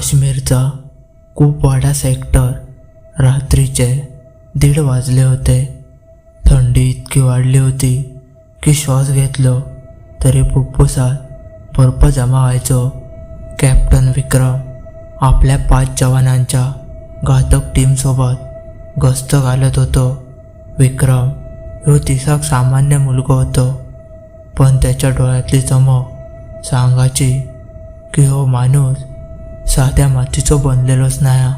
काश्मीरचा कुपवाडा सेक्टर. रात्रीचे 1:30 वाजले होते. थंडी इतकी वाढली होती की श्वास घेतलो तरी फुफ्फुसात बर्फ जमा व्हायचो. कॅप्टन विक्रम आपल्या 5 जवानांच्या घातक टीमसोबत गस्त घालत होतो. विक्रम ह्यो तिसाक सामान्य मुलगो होतो, पण त्याच्या डोळ्यातली चमक सांगाची की हो माणूस साध्या मातीचो बनलेलोच नाही.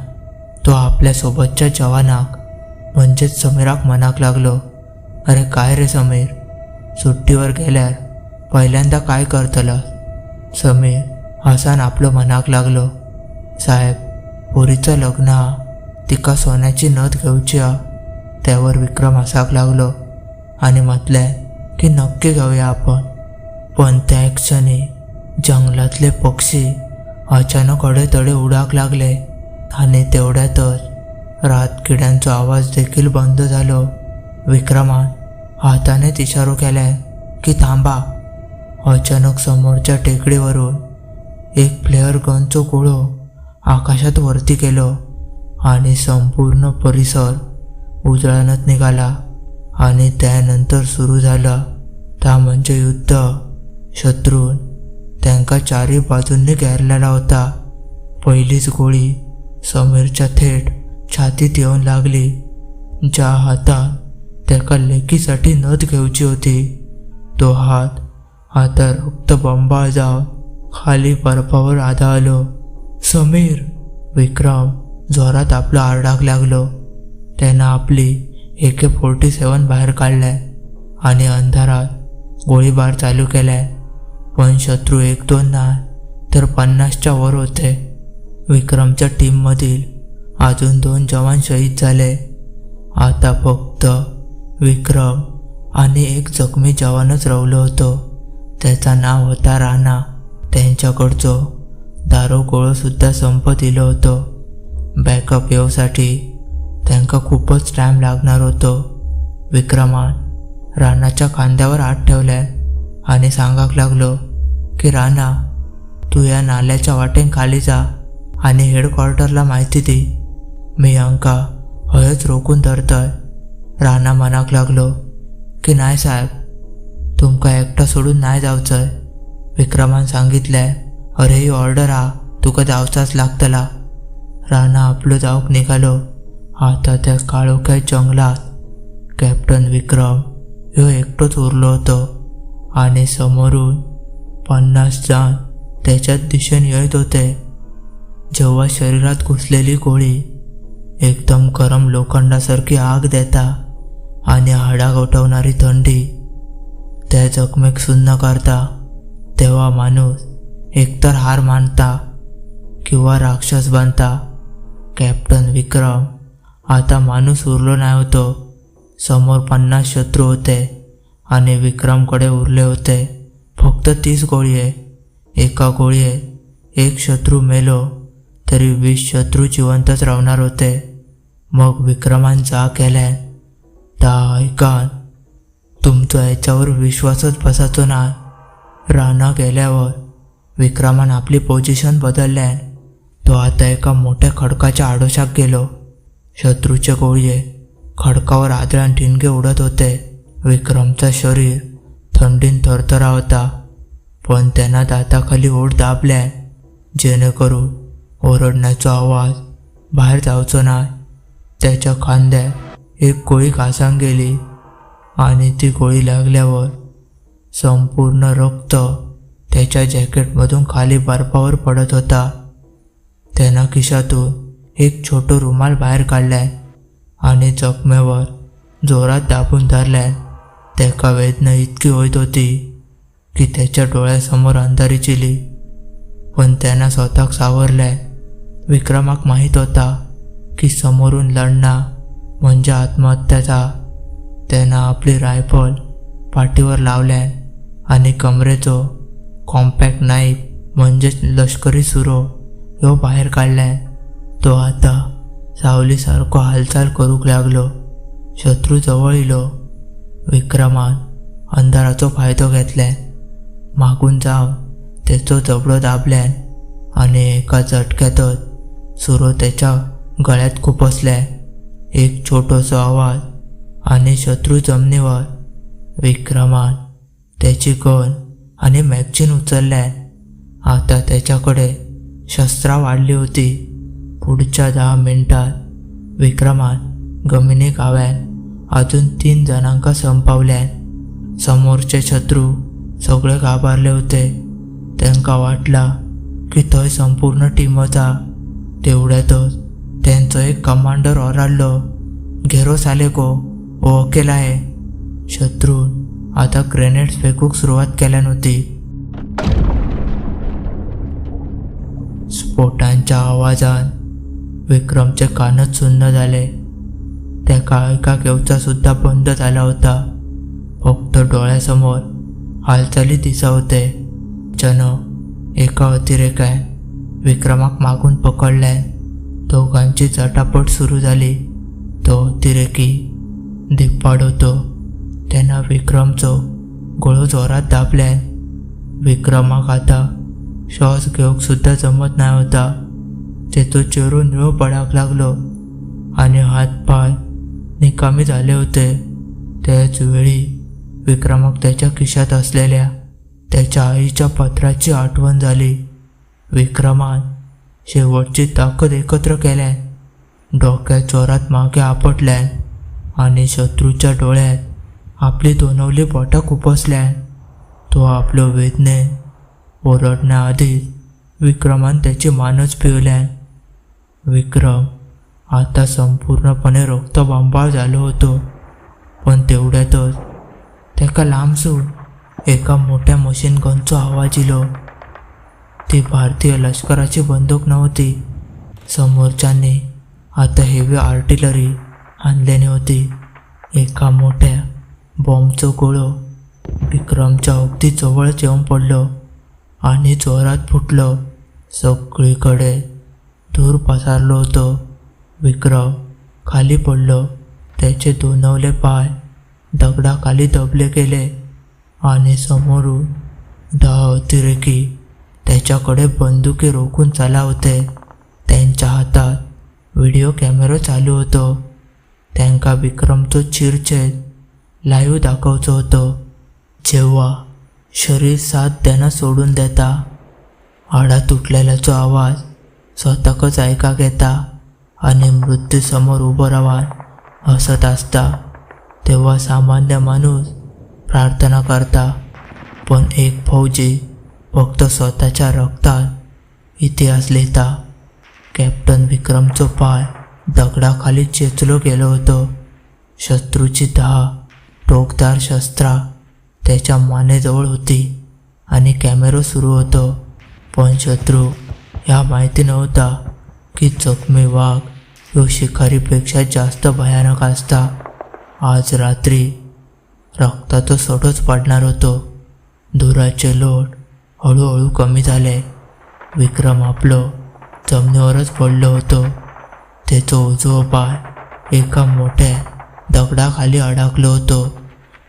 तो आपल्या सोबतच्या जवानाक म्हणजेच समीराक मनाक लागलो, अरे काय रे समीर, सुट्टीवर गेल्यार पहिल्यांदा काय करतलं? समीर हसान आपलं मनाक लागलो, साहेब पोरीचं लग्न हा, तिका सोन्याची नथ घेवची हा. त्यावर विक्रम हसाक लागलो आणि म्हटले की नक्की घेऊया आपण. पण त्या क्षणी जंगलातले पक्षी अचानक अडेतडे उडाक लागले आणि तेवढ्यातच रातकिड्यांचा आवाज देखील बंद झालो. विक्रमान हाताने इशारो केलाय की थांबा. अचानक समोरच्या टेकडीवरून एक फ्लेअर गनचो गोळो आकाशात वरती केलो आणि संपूर्ण परिसर उजळणत निघाला. आणि त्यानंतर सुरू झालं त्या म्हणजे युद्ध. शत्रू त्यांका 4ही बाजूंनी घेरलेला होता. पहिलीच गोळी समीरच्या थेट छातीत येऊन लागली. ज्या हातात त्याका लेकीसाठी नथ घेवची होती तो हात आता रक्तबंबाळ जाऊन खाली बर्फावर आदळलो. समीर! विक्रम जोरात आपला आरडाक लागलो. त्यानं आपली AK-47 बाहेर काढलाय आणि अंधारात गोळीबार चालू केलाय. पण शत्रू 1-2 नाही तर 50च्या वर होते. विक्रमच्या टीममधील अजून 2 जवान शहीद झाले. आता फक्त विक्रम आणि एक जखमी जवानच रवलो होतो. त्याचा नाव होता राणा. त्यांच्याकडचो दारूगोळो सुद्धा संप दिलं होतं. बॅकअप येऊसाठी त्यांका खूपच टाईम लागणार होतो. विक्रमान राणाच्या खांद्यावर हात ठेवलाय आणि सांगाक लागलो की राणा, तू या नाल्याच्या वाटेन खाली जा आणि हेडक्वार्टरला माहिती दे. मी अंका हयच रोखून धरतोय. राणा मनाक लागलो की नाही साहेब, तुमका एकटा सोडून नाही जावचंय. विक्रमान सांगितलंय, अरे ही ऑर्डर हा, तुका जावचाच लागतला. राणा आपलं जाऊक निघालो. आता त्या काळोख्या जंगलात कॅप्टन विक्रम ह्यो एकटोच उरलो होतो आणि समोरून 50 जण त्याच्याच दिशेने येत होते. जेव्हा शरीरात घुसलेली गोळी एकदम गरम लोखंडासारखी आग देता आणि हाडा गोठवणारी थंडी त्या जखमेक सुन्न करता, तेव्हा माणूस एकतर हार मानता किंवा राक्षस बनता. कॅप्टन विक्रम आता माणूस उरलो नाही होतो. समोर 50 शत्रू होते आणि विक्रमकडे उरले होते फक्त 30 गोळी आहे. एका गोळीत एक शत्रू मेलो तरी 20 शत्रू जिवंतच राहणार होते. मग विक्रमान जा केल्यान ता ऐकान तुमचा याच्यावर विश्वासच बसायचो नाही. राणा गेल्यावर विक्रमान आपली पोझिशन बदलल्यान तो आता एका मोठ्या खडकाच्या आडोशात गेलो. शत्रूचे गोळीये खडकावर आदळान ठिणगे उडत होते. विक्रमचा शरीर थंडीन थरथरा होता, पण त्यांना दाताखाली ओठ दाबल्यान जेणेकरून ओरडण्याचा आवाज बाहेर जावचो नाही. त्याच्या खांद्यात एक गोळी घासान गेली आणि ती गोळी लागल्यावर संपूर्ण रक्त त्याच्या जॅकेटमधून खाली बर्फावर पडत होता. त्यानं खिशातून एक छोटं रुमाल बाहेर काढलाय आणि जखमेवर जोरात दाबून धरलाय. त्याका वेदना इतकी होत होती की त्याच्या डोळ्यासमोर अंधारी चिली. पण त्यानं स्वतःक सावरलाय. विक्रमाक माहीत होता की समोरून लढणं म्हणजे आत्महत्याचा. त्यानं आपली रायफल पाठीवर लावल्यान आणि कमरेचो कॉम्पॅक्ट नाईफ म्हणजेच लष्करी सुरो ह्यो बाहेर काढलाय. तो आता सावलीसारखो हालचाल करूक लागलो. शत्रू जवळ इलो. विक्रमान अंधाराचो फायदो घेतल्यान मागून जावन तेचो जबडो दाबल्यान आणि एका झटक्यातच सुरो त्याच्या गळ्यात खुपसल्या. एक छोटासा आवाज आणि शत्रू जमिनीवर. विक्रमान त्याची गन आणि मॅगझीन उचलल्या. आता त्याच्याकडे शस्त्रा वाढली होती. पुढच्या 10 मिनिटात विक्रमान गमिनी गाव्यान अजून 3 जणांका संपवल्यान. समोरचे शत्रू सगळे घाबरले होते. त्यांका वाटला की थंय संपूर्ण टीमचा. तेवढ्यातच त्यांचो एक कमांडर ओरडलो, घेरो साले को, वो अकेला आहे. शत्रून आता ग्रेनेड्स फेकूक सुरुवात केल्यान होती. स्फोटांच्या आवाजान विक्रमचे कानच सुन्न झाले. त्याका ऐका घेवचा सुद्धा बंद झाला होता. फक्त डोळ्यासमोर हालचाली दिसा होते. एका अतिरेकान विक्रमाक मागून पकडल्यान. दोघांची झटापट सुरू झाली. तो अतिरेकी धिप्पाड होतो. त्यानं विक्रमचो गळो जोरात दाबल्यान. विक्रमाक आता श्वास घेऊक सुद्धा जमत नाही होता. तेचो चेहरो निळो पडाक लागलो आणि हात पाय निकामी झाले होते. त्याच वेळी विक्रमाक त्याच्या खिशात असलेल्या त्याच्या आईच्या पत्राची आठवण झाली. विक्रमान शेवटची ताकद एकत्र केल्यान. डोक्यात जोरात मागे आपटल्यान आणि शत्रूच्या डोळ्यात आपली दोनवली बोटां खुपसल्यान. तो आपल्या वेदनेन ओरडण्याआधीच विक्रमान त्याची मानच पिवल्यान. विक्रम आता संपूर्णपणे रक्तबंबाळ झालो होतो. पण तेवढ्यातच त्याका लांबसून एका मोठ्या मशीन गनचो आवाज इलो. ती भारतीय लष्कराची बंदूक नव्हती. समोरच्यांनी आता हेवी आर्टिलरी आणलेली होती. एका मोठ्या बॉम्बचो गोळो विक्रमच्या अगदी जवळच येऊन पडलो आणि जोरात फुटलो. सगळीकडे धूर पसरलो होतो. विक्रम खाली पडलो. त्याचे दोनवले पाय दगडाखाली दबले गेले आणि समोरून 10 अतिरेकी त्याच्याकडे बंदुकी रोखून चाला होते. त्यांच्या हातात व्हिडिओ कॅमेरा चालू होतो. त्यांका विक्रमचो चिरछेद लाईव्ह दाखवचो होतो. जेव्हा शरीर साथ देणं सोडून देता, हाडा तुटलेल्याचो आवाज स्वतःकच ऐका घेता आणि मृत्यूसमोर उभं राहून हसत असता, तेव्हा सामान्य माणूस प्रार्थना करता. पण एक फौजी फक्त स्वतःच्या रक्तात इतिहास लिहिता. कॅप्टन विक्रमचो पाय दगडाखाली चेचलो गेलो होतो. शत्रूची 10 टोकदार शस्त्रा त्याच्या मानेजवळ होती आणि कॅमेरा सुरू होतो. पण शत्रू ह्या माहिती नव्हता की जखमी वाघ ह्यो शिकारीपेक्षा जास्त भयानक असता. आज रात्री रक्ताचो सडोच पडणार होतो. धुराचे लोट हळूहळू कमी झाले. विक्रम आपलो जमिनीवरच पडलो होतो. त्याचो उजवो पाय एका मोठ्या दगडाखाली अडकलो होतो.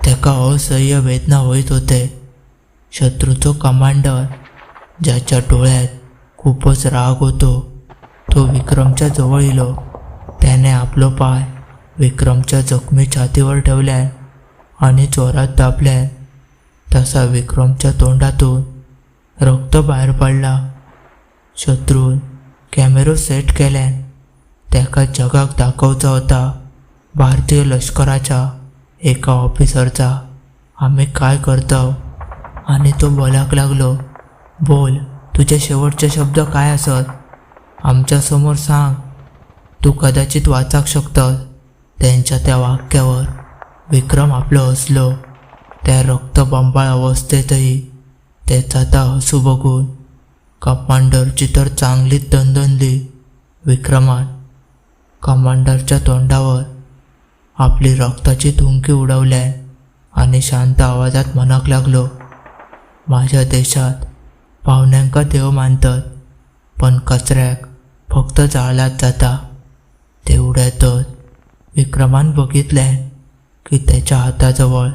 त्याका असह्य वेदना होत होते. शत्रूचो कमांडर, ज्याच्या डोळ्यात खूपच राग होतो, तो विक्रमच्या जवळ इलो. त्याने आपलो पाय विक्रमच्या जखमी छातीवर ठेवल्यान आणि जोरात दाबल्यान. तसा विक्रमच्या तोंडातून रक्त बाहेर पडला. शत्रून कॅमेरो सेट केल्यान. त्याका जगाक दाखवचा होता भारतीय लष्कराच्या एका ऑफिसरचा आम्ही काय करतो. आणि तो बोलाक लागलो, बोल, तुझे शेवटचे शब्द काय असत, आमच्यासमोर सांग. तू कदाचित वाचाक शकतस. त्यांच्या त्या वाक्यावर विक्रम आपलं हसलो. त्या रक्तबंबाळ अवस्थेतही त्याचा त्या हसू बघून कमांडरची तर चांगलीच दणदणली. विक्रमान कमांडरच्या तोंडावर आपली रक्ताची थुंकी उडवल्या आणि शांत आवाजात म्हणक लागलो, माझ्या देशात पाहुण्यांका देव मानतात, पण कचऱ्याक फक्त जाळलाच जाता. तेवढ्यातच विक्रमान बघितले की त्याच्या हाताजवळ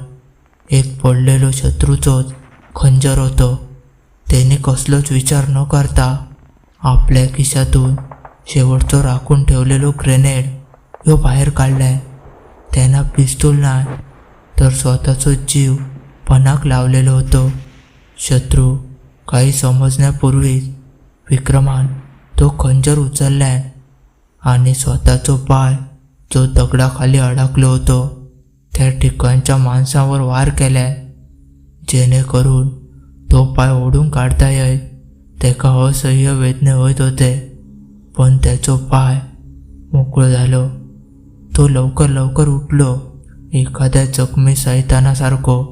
एक पडलेलो शत्रूचोच खंजर होतो. त्याने कसलोच विचार न करता आपल्या खिशातून शेवटचं राखून ठेवलेलो ग्रेनेड ह्यो बाहेर काढलाय. त्यांना पिस्तूल नाही तर स्वतःचो जीव पणाक लावलेलो होतो. शत्रू काही समजण्यापूर्वीच विक्रमान तो खंजर उचललाय आणि स्वतःचो पाय जो दगडाखाली अडकलो होतो त्या ठिकाणच्या माणसावर वार केलाय, जेणेकरून तो पाय ओढून काढता येईल. त्याका असह्य वेदना होत होते, पण त्याचो पाय मोकळो झालो. तो लवकर उठलो. एखाद्या जखमी सैतानासारखो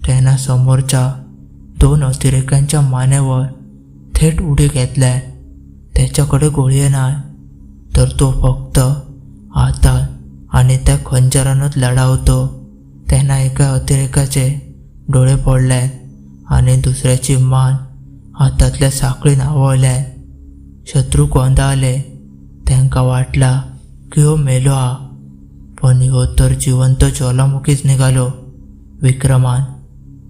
त्यानं समोरच्या 2 अतिरेक्यांच्या मानेवर थेट उडी घेतलाय. त्याच्याकडे गोळी नाही, तर तो फक्त हातात आणि त्या खंजरानंच लढावतो. त्यांना एका अतिरेकाचे डोळे फोडले आणि दुसऱ्याची मान हातातल्या साखळीन आवळल्या. शत्रू गोंधाळले. त्यांका वाटला की हो मेलो हा, पण ह्यो तर जिवंत ज्वालामुखीच निघालो. विक्रमान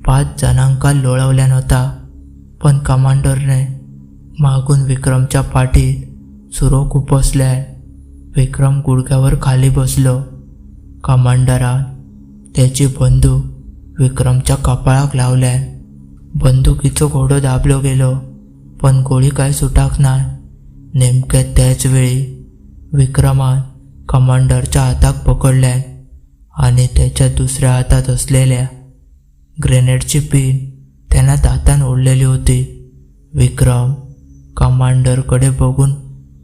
5 जणांका लोळवल्या नव्हता, पण कमांडरने मागून विक्रमच्या पाठीत सुरो खुपसलाय. विक्रम गुडघ्यावर खाली बसलो. कमांडरान त्याची बंदूक विक्रमच्या कपाळाक लावल्या. बंदुकीचो घोडो दाबलो गेलो, पण गोळी काय सुटाक नाही. नेमक्या त्याच वेळी विक्रमान कमांडरच्या हाताक पकडल्या आणि त्याच्या दुसऱ्या हातात असलेल्या ग्रेनेडची पिन त्यांना दातान ओढलेली होती. विक्रम कमांडरकडे बघून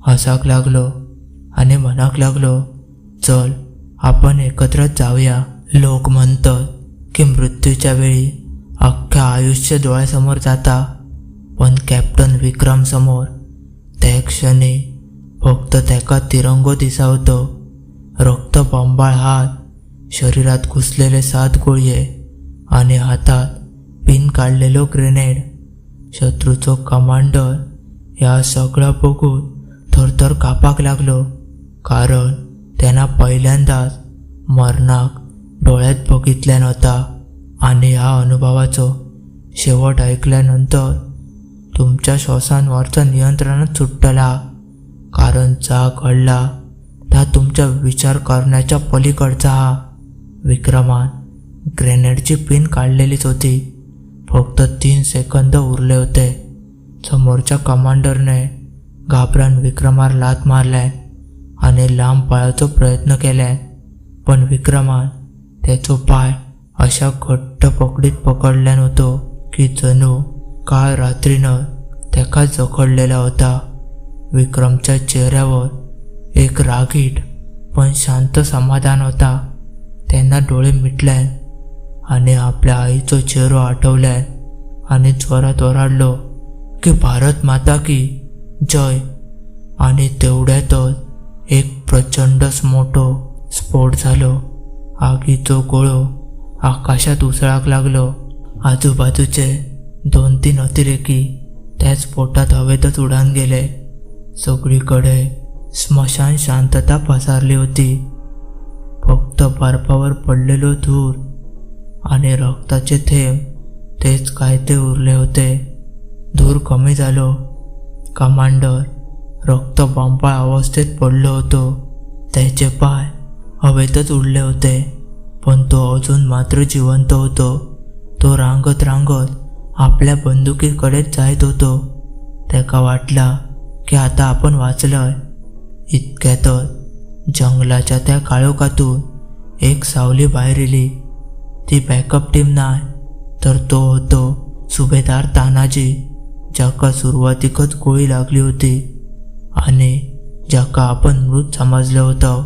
हसाक लागलो आणि म्हणाक लागलो, चल आपण एकत्रच जाऊया. लोक म्हणतात की मृत्यूच्या वेळी अख्ख्या आयुष्य डोळ्यासमोर जाता, पण कॅप्टन विक्रम समोर त्या क्षणी फक्त त्याका तिरंगो दिसावतो. रक्त बंबाळ हात, शरीरात घुसलेले 7 गोळये आणि हातात पिन काढलेलो ग्रेनेड. शत्रूचो कमांडर या सगळं बघून थरथर कापाक लागलो, कारण त्यांना पहिल्यांदाच मरणाक डोळ्यात बघितल्या नव्हता. आणि ह्या अनुभवाचो शेवट ऐकल्यानंतर तुमच्या श्वासांवरचं नियंत्रणच सुटला, कारण जा घडला त्या तुमच्या विचार करण्याच्या पलीकडचा हा. विक्रमान ग्रेनेडची पिन काढलेलीच होती. फक्त 3 सेकंद उरले होते. समोरच्या कमांडरने घाबरून विक्रमावर लाथ मारलाय आणि लांब पळायचा प्रयत्न केलाय, पण विक्रमान त्याचो पाय अशा घट्ट पकडीत पकडल्या नव्हतो की जणू काळ रात्रीनं त्याका जखडलेला होता. विक्रमच्या चेहऱ्यावर एक रागीट पण शांत समाधान होता. त्यांना डोळे मिटले आणि आपल्या आईचो चेहरा आठवलाय आणि जोरात ओरडलो की भारत माता की जय. आणि तेवढ्यातच एक प्रचंड मोठो स्फोट झालो. आगीचो गोळो आकाशात उसळाक लागलो. आजूबाजूचे 2-3 अतिरेकी त्या स्फोटात हवेतच उडान गेले. सगळीकडे स्मशान शांतता पसरली होती. फक्त बर्फावर पडलेलो धूर आणि रक्ताचे थेंब तेच काय ते उरले होते. धूर कमी झालो. कमांडर रक्त बंबाळ अवस्थेत पडलो होतो. त्याचे पाय हवेतच उडले होते, पण तो अजून मात्र जिवंत होतो. तो रांगत आपल्या बंदुकीकडेच जात होतो. त्याका वाटला की आता आपण वाचलोय. इतक्यातच जंगलाच्या त्या काळोखातून एक सावली बाहेर इली. ती बॅकअप टीम नाही, तर तो होतो सुभेदार तानाजी, ज्याका सुरुवातीकच गोळी लागली होती आणि ज्याका आपण मृत समजलं होतं.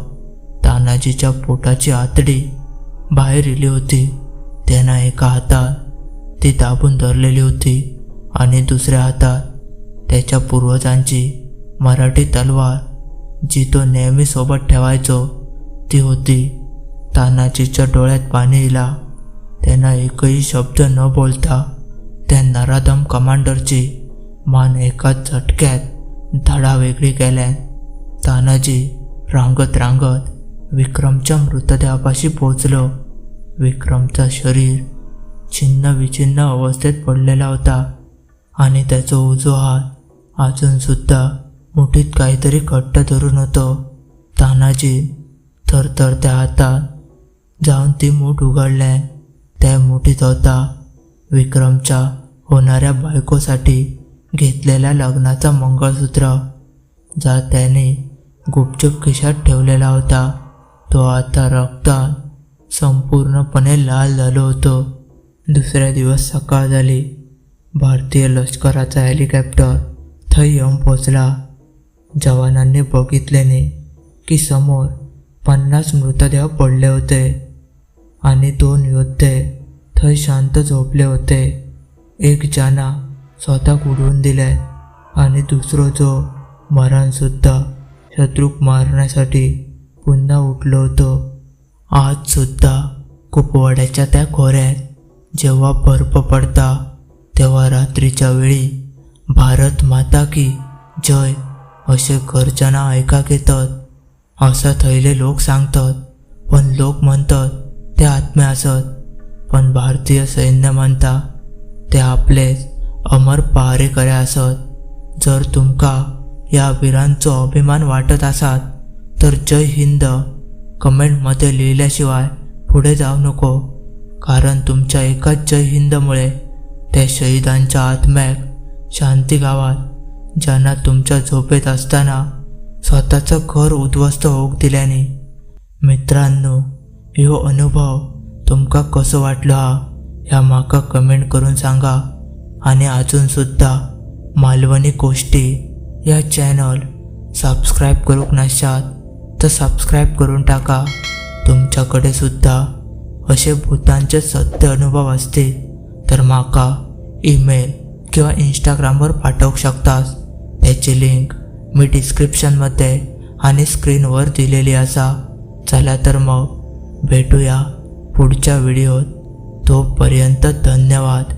तानाजीच्या पोटाची आतडी बाहेर इली होती. त्यानं एका हातात ती दाबून धरलेली होती आणि दुसऱ्या हातात त्याच्या पूर्वजांची मराठी तलवार, जी तो नेहमी सोबत ठेवायचो, ती होती. तानाजीच्या डोळ्यात पाणी इला. त्यानं एकही शब्द न बोलता त्या नराधम कमांडरची मान एकाच झटक्यात धडा वेगळी केल्या. तानाजी रांगत विक्रमच्या मृतदेहापाशी पोचलो. विक्रमचा शरीर छिन्न विछिन्न अवस्थेत पडलेला होता आणि त्याचा उजवा हात अजून सुद्धा मुठीत काहीतरी घट्ट धरून होतं. तानाजी थरथरत्या हातात जाऊन ती मूठ उघडल्या. त्या मुठीत होता विक्रमच्या होणाऱ्या बायकोसाठी घेतलेला लग्नाचा मंगळसूत्र, जा त्याने गुपचूप खिशात ठेवलेला होता. तो आता रक्तात संपूर्णपणे लाल झालो होतो. दुसऱ्या दिवस सकाळ झाली. भारतीय लष्कराचा हेलिकॉप्टर थै येऊन पोचला. जवानांनी बघितल्याने की समोर 50 मृतदेह पडले होते आणि 2 योद्धे थै शांत झोपले होते. एक जाना स्वतः उडवून दिले आणि दुसरो जो मरणसुद्धा शत्रूक मारण्यासाठी पुन्हा उठलो होतो. आज सुद्धा कुपवाड्याच्या त्या खोऱ्यात जेव्हा बर्फ पडता तेव्हा रात्रीच्या वेळी भारत माता की जय असे गर्जना ऐकाक येतात. असं थैले लोक सांगतात, पण लोक म्हणतात ते आत्मे असत. पण भारतीय सैन्य म्हणता ते आपलेच अमर पहारेकरे असत. जर तुमका या वीरांचो अभिमान वाटत असात तर जय हिंद कमेंटमध्ये लिहिल्याशिवाय पुढे जाऊ नको. कारण तुमच्या एकाच जय हिंदमुळे त्या शहीदांच्या आत्म्याक शांती गावात, ज्यांना तुमच्या झोपेत असताना स्वतःचं घर उद्ध्वस्त होऊक दिल्याने. मित्रांनो, ह्यो अनुभव तुमका कसो वाटलो ह्या माका कमेंट करून सांगा. आणि अजून सुद्धा मालवणी गोष्टी या चॅनल सबस्क्राईब करूक नशात तर सबस्क्राईब करून टाका. तुमच्याकडे सुद्धा असे भूतांचे सत्य अनुभव असतील तर माका ईमेल किंवा इंस्टाग्रामवर पाठवू शकतास. त्याची लिंक मी डिस्क्रिप्शनमध्ये आणि स्क्रीनवर दिलेली असा. चला तर मग भेटूया पुढच्या व्हिडिओत. तोपर्यंत धन्यवाद.